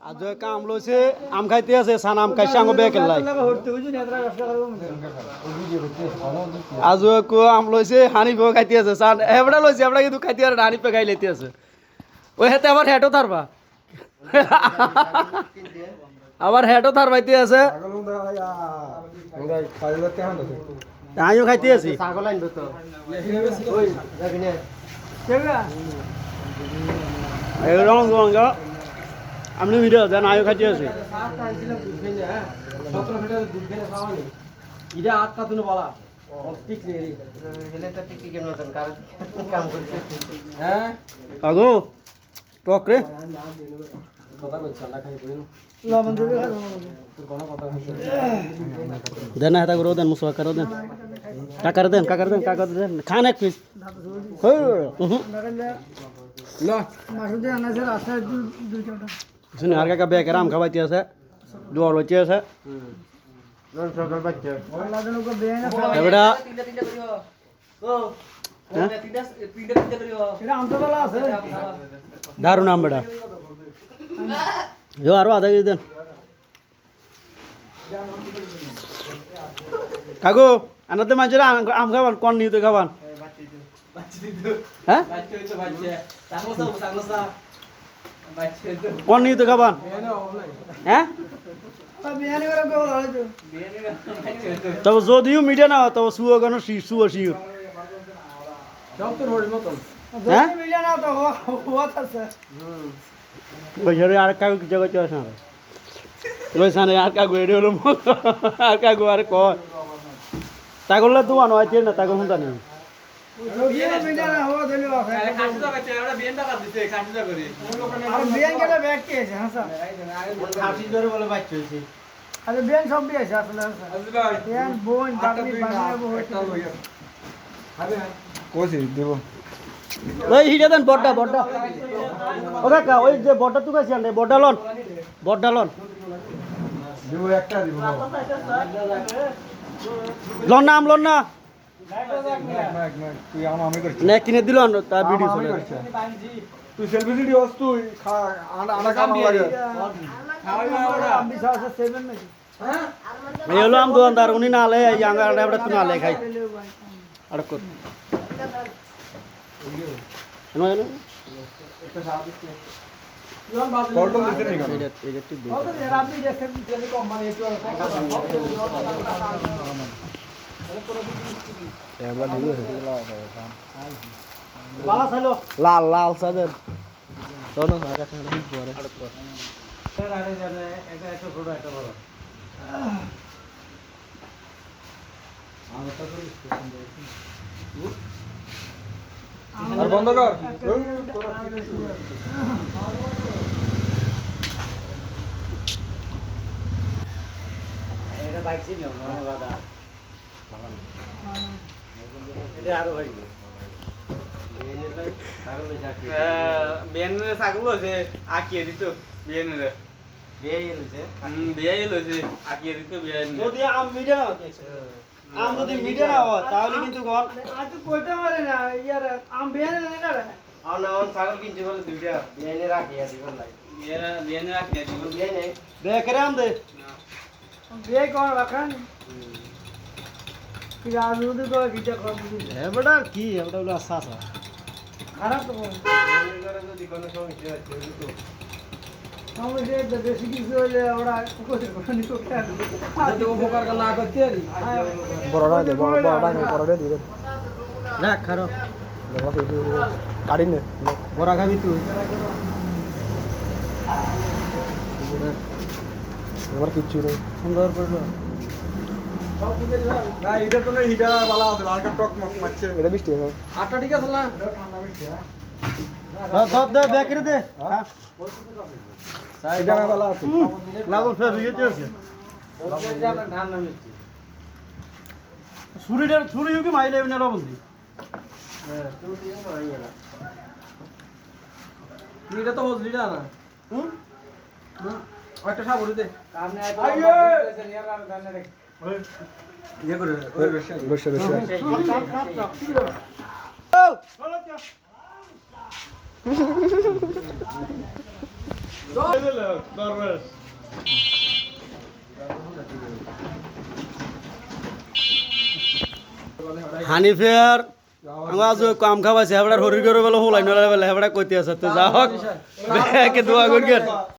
আজ কাম লইছে আম খাইতে আছে সান আম খাইছে আঙ্গ বে কেলাই আজ কো আম লইছে হানি গো খাইতে আছে সান এবড়া লইছে এবড়া কিন্তু খাইতে আর হানি পে খাই লইতে আছে ওই হেতে আবার হেটো থারবা আবার হেটো থারবাইতে আছে আমিও খাইতে আছি ছাগল আনবে তো ওই যাবিনে কেগা এই রং রং আমি ভিডিও দেন আয়ো খাইতে আছি 17 ফিটার দুধ খেলে খাওয়ানি ইটা 8টা তুনে বলা ঠিক নেই হেলে তো ঠিক কেন মতন কাম করতে হ্যাঁ আগো টক রে কথা কইছ না খাই কইন লবণ দিবে তোর কোন কথা হইছে দেন এটা করো দেন মুসওয়া করো দেন কাকার দেন খান এক পিস লা মাসুদে আনাছে রাস্তা দুই কাটা শুনে আর কাকা বেকের আম খাওয়াইতে আছে দুয়ার লইতে আছে নন সকাল বাচ্চা ওলা দেন কো বেনা এবড়া তিনটা করিও ও তিনটা করিও এটা আম তো বলা আছে দারুন আম বড়া जो आरो आधा के देन कागो আনাতে মাঝে আম খাবান কোন নিতে খাবান হ্যাঁ কোন নিতে খাবান হ্যাঁ তবে যদিও মিটে না তবে শুয়ো কেন শুয়ো শিও হ্যাঁ বছরে আর কাগো কি জগতে আছে না লইছানে আর কাগো এড়ে হলো আর কাগো আর কয় তাগললা দুয়া নয় তেল না তাগো হুনতা নেই বিয়ে মিটা না হওয়া দিলো আরে কাটি দাও বাচ্চা ওটা বিয়েন টাকা দিতে কাটি দাও করে আর বিয়েন কেটে ব্যাগ কে আছে হাসা কাটি ধরে বলে বাচ্চা হইছে আরে বিয়েন সব দিয়ে আছে আসলে বিয়েন বোন দাদি বানাবো একটা লইয়া আরে কোসি দেব ওই হিডা দেন বড়টা ও কাকা ওই যে বড়টা তুই কাছে আনলে বড়টা লন দিব একটা দিব লন না তুই আমি করছিস না কিনে দিল তা ভিডিও চলে তুই সেলফি ভিডিও তুই আনা কাম লাগে আমি 7 নাকি হ্যাঁ এই হলো আম দোকানদার উনি না লে ইয়াঙ্গা আমরা তুই না লে খাই আর কর এনো একটা সাহায্য দিতে ফটো দিতে নি কেন এটা ঠিক দিই ফটো এর আপনি দেখেন যে কোম্পানি একটু এবার দিও বালা চাইলো লাল সাদের শোনো আগা থেকে ঠিক পরে স্যার আরে জানে এটা একটা ছোট একটা বড় আমরা তো আর বন্ধ কর এটা বাইক ছিল না দাদা এটা আরো ভাই বেনের ছাগল আছে আকিয়ে দিত বেনের বিয়ে লইছে আকিয়ে দিত বিয়ে যদি আম মিডে না আম যদি মিডে না হয় তাহলে কিন্তু কোন আজ তো কইতে পারে না ইয়ার আম বেনে না রে আর না ছাগল কিনতে বলে দুইটা বেনে রাখিয়া দিব লাগে বেনে রাখিয়া দিব বেনে দেখরে আম দে বে কোন রাখান কি আজ যদি তো কিটা খাব এবড়া কি এবড়া হলো আসাসা খারাপ তো বেনে করে যদি কোন সমস্যা আছে তো আমাদের তো বেশি কিছু হলে ওরা কোথায় কোথায় নিকো খেয়ে আজ উপকার না করতে আরি বড়রা দে বড়রা দিবে না খারাপ বড়রা দিবে কাটি নে বড় খাবি তুই এবার কিচ্ছু নেই সুন্দর করলো না এটা তো না হিটা वाला আছে আর টক মারছে এটা মিষ্টি হবে আটটা ঠিক আছে না ঠান্ডা মিষ্টি হ্যাঁ সব দে বেকরে দে হ্যাঁ সাইডা वाला আছে লাগো ফের ইয়েতে আছে ধান না মিষ্টি ছুরি কি মাইলে না বলদি হ্যাঁ ছুরি মাইলা এটা তো বললি না হুম একটা সাবুর দে কামনে আইও ইয়ে করে বসে ও হানিফের আজ কাম খাওয়াইছে হেবড়ার হরির করে বলে হোলাই নলা বলে হেবড়া কইতে আছে তো যা হোক দোয়া করি